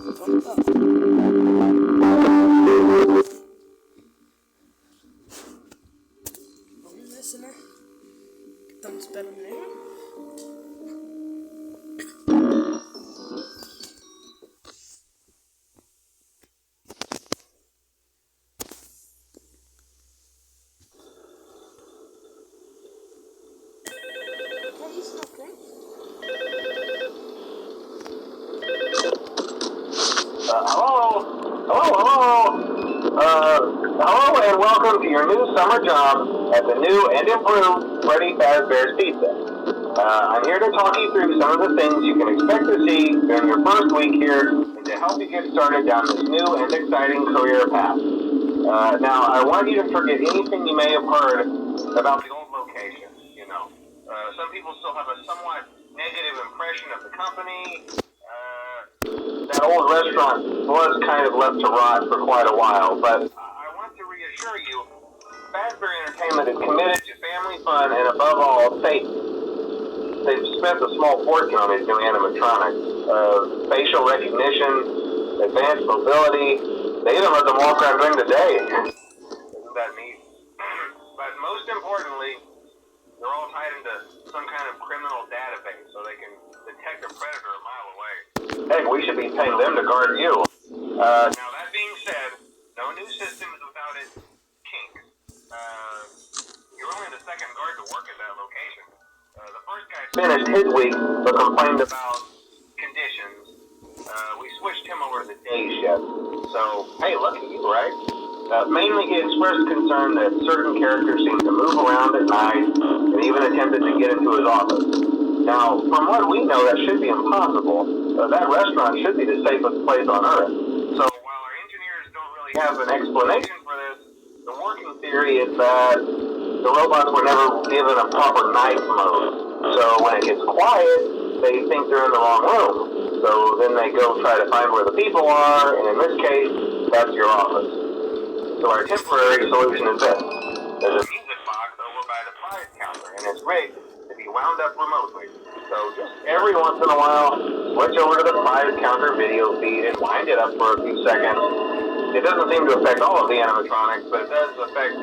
Vamos nessa, né? Estamos esperando mesmo. É isso, não tem? Hello and welcome to your new summer job at the new and improved Freddy Fazbear's Pizza. I'm here to talk you through some of the things you can expect to see during your first week here and to help you get started down this new and exciting career path. Now, I want you to forget anything you may have heard about the old location, you know. Some people still have a somewhat negative impression of the company. That old restaurant was kind of left to rot for quite a while, but I want to reassure you, Fazbear Entertainment is committed to family fun and above all, safety. They've spent a small fortune on these new animatronics. Facial recognition, advanced mobility, they even let them walk around during the day. Isn't that neat? But most importantly, they're all tied into some kind of criminal database so they can detect a predator a mile away. Heck, we should be paying them to guard you. Now that being said, no new system is without its kinks. You're only the second guard to work at that location. The first guy finished his week but complained about conditions. We switched him over to the day shift. So, hey, lucky you, right? Mainly he expressed concern that certain characters seemed to move around at night and even attempted to get into his office. Now, from what we know, that should be impossible. That restaurant should be the safest place on Earth. So while our engineers don't really have an explanation for this, the working theory is that the robots were never given a proper night mode. So when it gets quiet, they think they're in the wrong room. So then they go try to find where the people are, and in this case, that's your office. So our temporary solution is this. There's a music box over by the prize counter, and it's rigged to be wound up remotely. So just every once in a while, switch over to the prize counter video feed and wind it up for a few seconds. It doesn't seem to affect all of the animatronics, but it does affect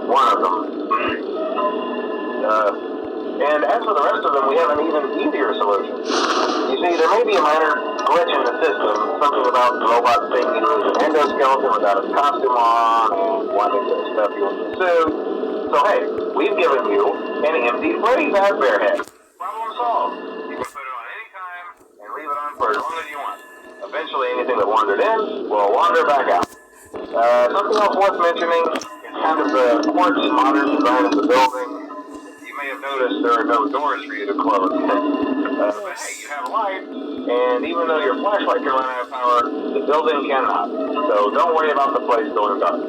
one of them. And as for the rest of them, we have an even easier solution. You see, there may be a minor glitch in the system, something about the robot thinking he was an endoskeleton without his costume on, and wanting to stuff you in the suit. So hey, we've given you an empty Freddy Fazbear head. Problem solved. You can put it on any time and leave it on for as long as you want. Eventually, anything that wandered in will wander back out. Something else worth mentioning is kind of the quirky modern design of the building. You may have noticed there are no doors for you to close. But hey, you have a light, and even though your flashlight can run out of power, the building cannot. So don't worry about the place going dark.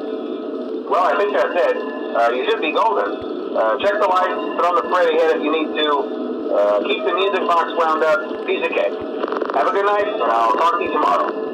Well, I think that's it. You should be golden. Check the lights, put on the Freddy head if you need to. Keep the music box wound up. Piece of cake. Have a good night, and I'll talk to you tomorrow.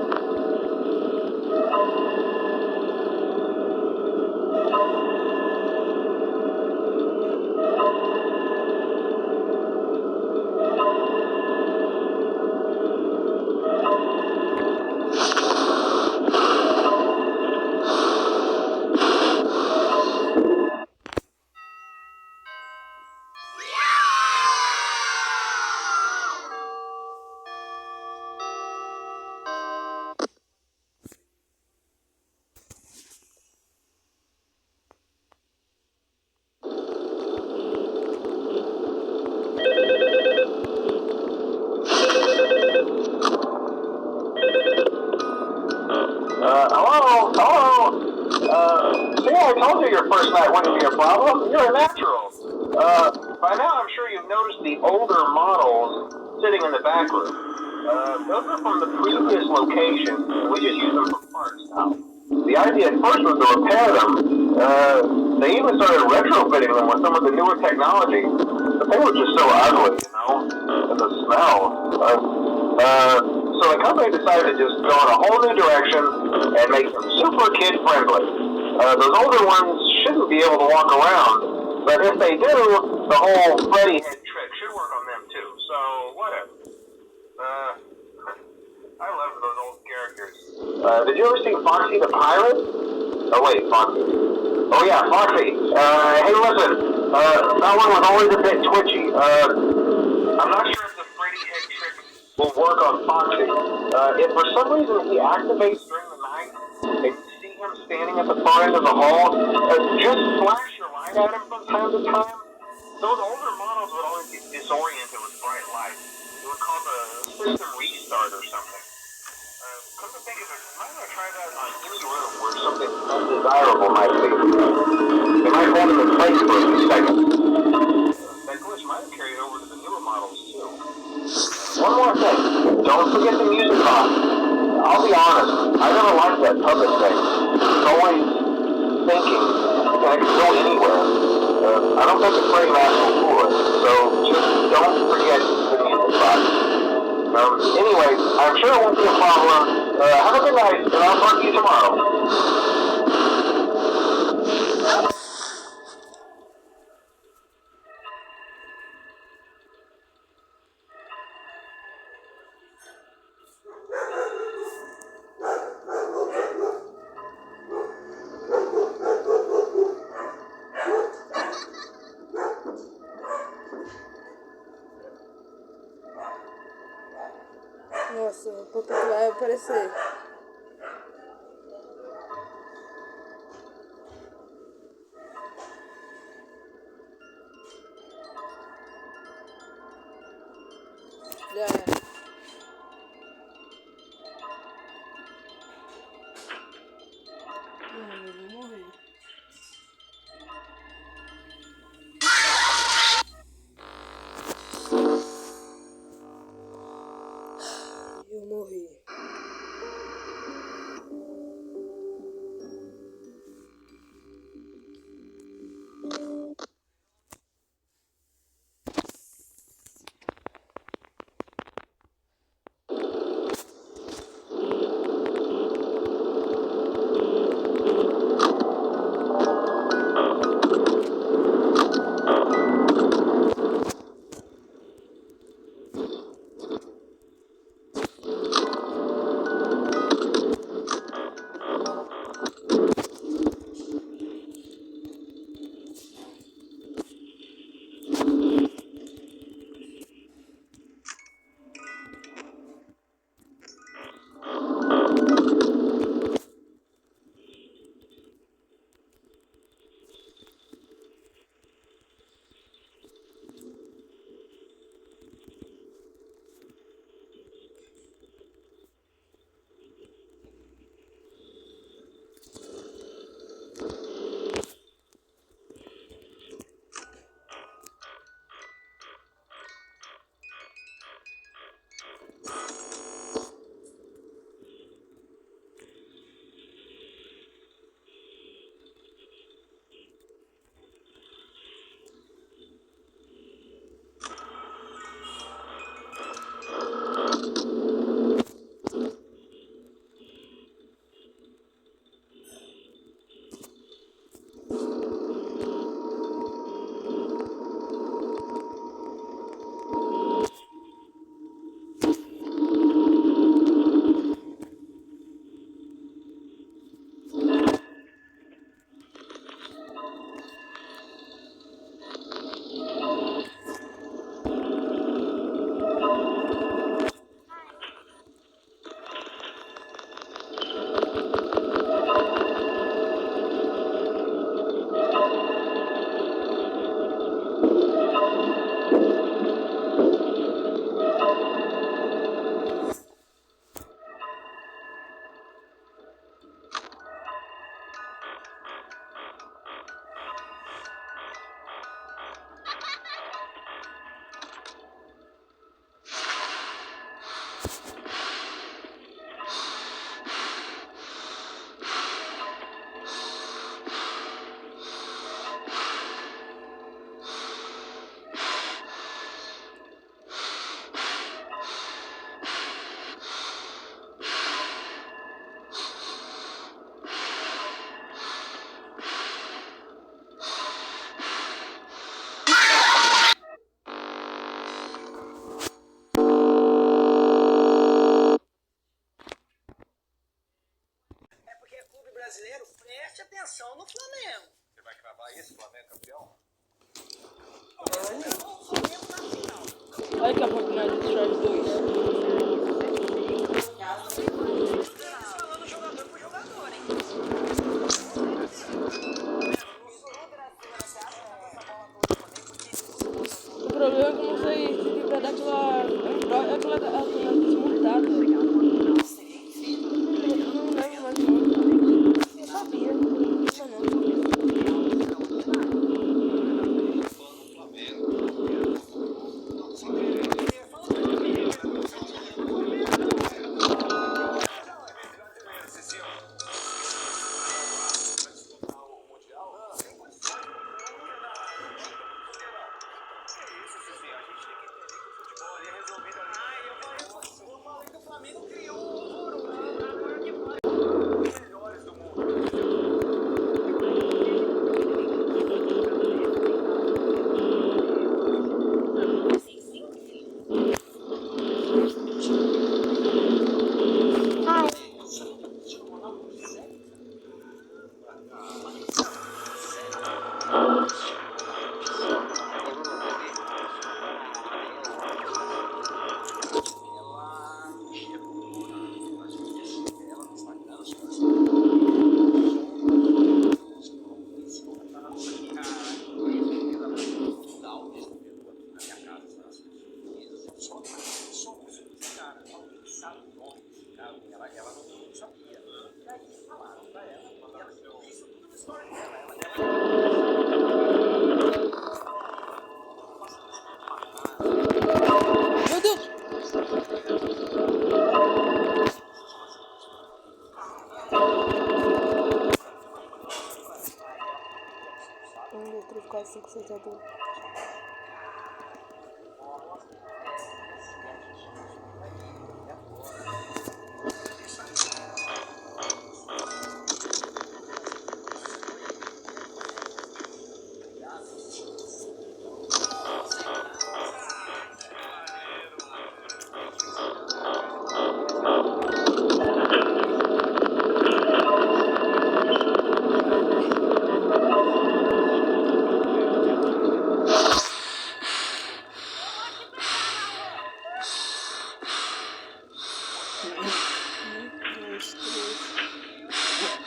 Hello? See, I told you your first night wouldn't be a problem. You're a natural. By now I'm sure you've noticed the older models sitting in the back room. Those are from the previous location. We just use them for parts now. The idea at first was to repair them. They even started retrofitting them with some of the newer technology. But they were just so ugly, you know? And the smell. So the company decided to just go in a whole new direction and make them super kid-friendly. Those older ones shouldn't be able to walk around, but if they do, the whole Freddy head trick should work on them too, so whatever. I love those old Did you ever see Foxy the Pirate? Oh wait, Foxy. Oh yeah, Foxy. Hey listen, that one was always a bit twitchy. I'm not sure if the Freddy head trick will work on Foxy. If for some reason he activates during the night, and you see him standing at the far end of the hall, just flash your light at him from time to time. Those older models would always get disoriented with bright light. It would cause a system restart or something. Come to think of it, might want to try that on any room where something undesirable might be. They might hold him in place for a few seconds. That glitch might have carried over to the newer models too. One more thing, don't forget the music box. I'll be honest, I never liked that puppet thing. It's always thinking that it can go anywhere. I don't think the Freddy mask will fool it, so just don't forget the music box. Anyway, I'm sure it won't be a problem. Have a good night, and I'll talk to you tomorrow. Nossa, o puppet vai aparecer. Já é. Eu vou morrer. Eu morri. preste atenção no Flamengo. Você vai cravar esse Flamengo campeão? Olha que a oportunidade do Drive 2. Falando jogador por jogador, hein? O problema é que eu não sei se vai dar aquela desmontada. Não lembro mais o nome. Eu sabia, mas não. Meu Deus! Um, dois, três, quatro, cinco, seis, sete, oito.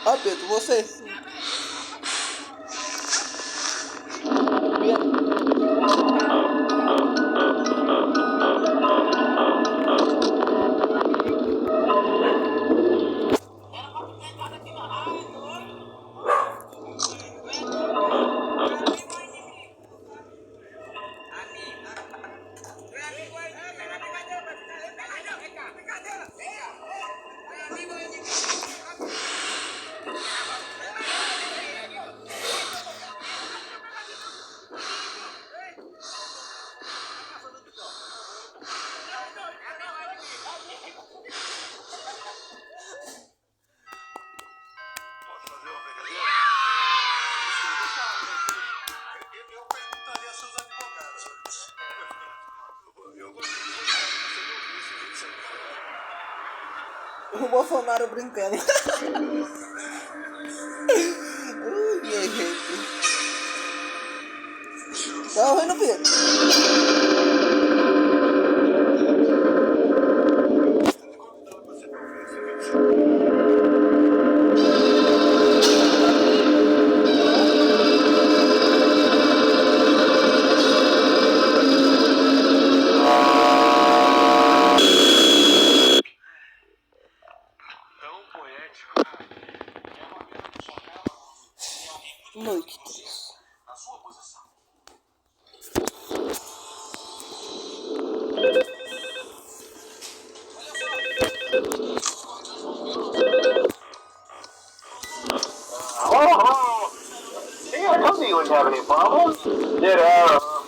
Ah, Pedro, você. O Bolsonaro brincando. Minha gente. Tá ouvindo, Pedro? Noite 3. Oh, see, I told you wouldn't have any problems. Did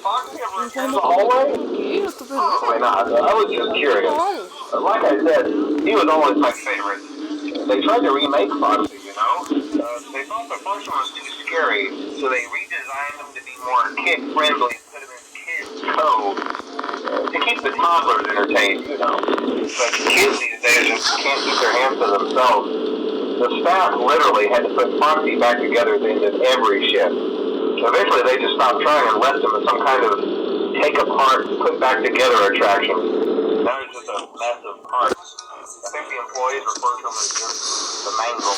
Fox ever in the hallway? Probably not. I was just curious. Like I said, he was always my favorite. They tried to remake Foxy, you know? They thought the function was too scary, so they redesigned him to be more kid-friendly, put him in kids' code, to keep the toddlers entertained, you know. But kids these days just can't keep their hands to themselves. the staff literally had to put Foxy back together at the end of every shift. Eventually, they just stopped trying and left him as some kind of take apart, put back together attraction. Now it's just a mess of parts. I think the employees refer to him as just the mangle.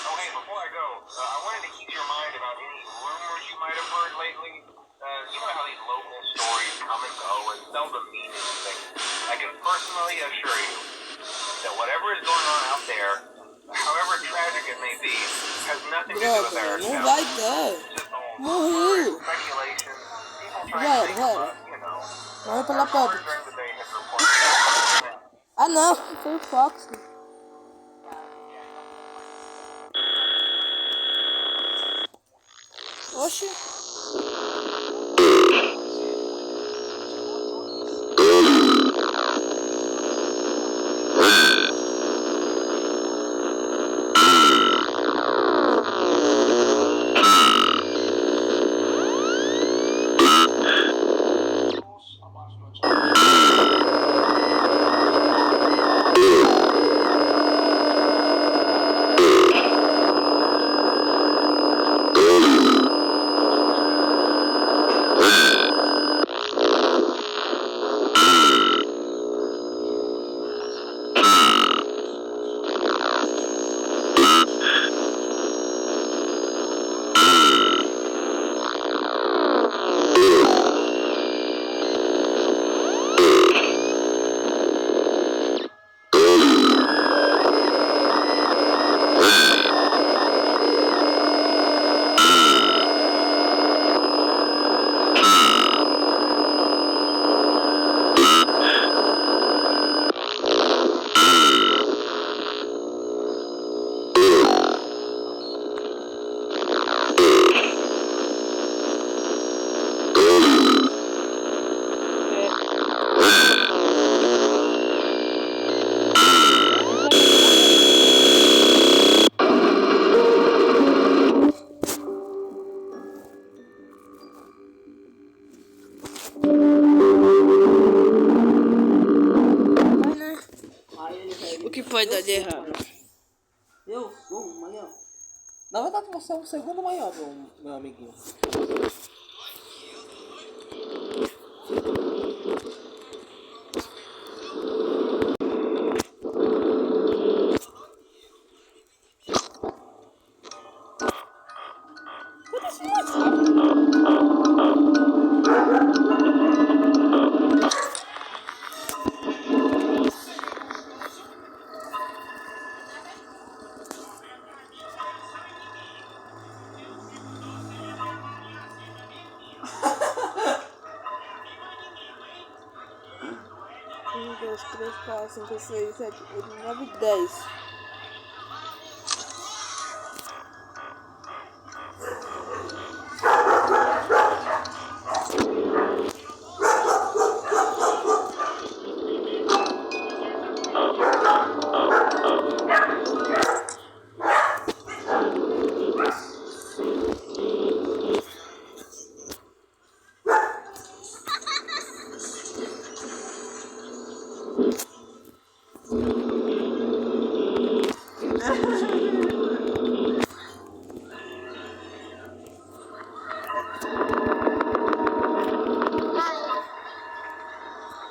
Hey, before I go, I wanted to keep your mind about any rumors you might have heard lately. You know how these local stories come and go and seldom mean anything. I can personally assure you that whatever is going on out there, however tragic it may be, has nothing to do with our Não vai dar. Morreu. speculation. People Já trying to era, think já era. about, Morreu pela pobre. during the day has reported. Ah não, foi o Fox. Oxi. O que pode dar de errado? Eu sou o maior. Na verdade, você é o segundo maior, meu amiguinho. Um, dois, três, quatro, cinco, seis, sete, oito, nove, 10.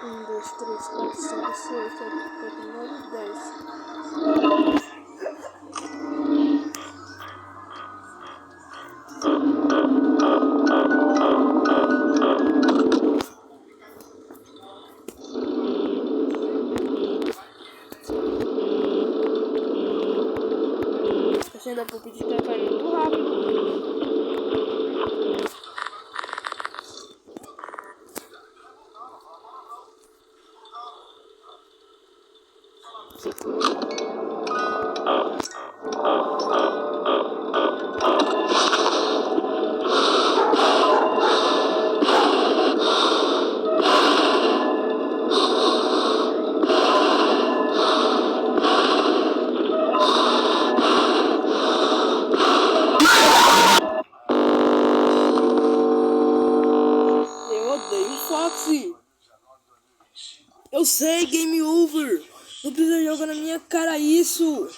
Um, dois, três, quatro, cinco, seis, sete, oito, nove, 10. Assim dá pra pedir que vai muito rápido. Foxy! Eu sei, game over! Não precisa jogar na minha cara isso!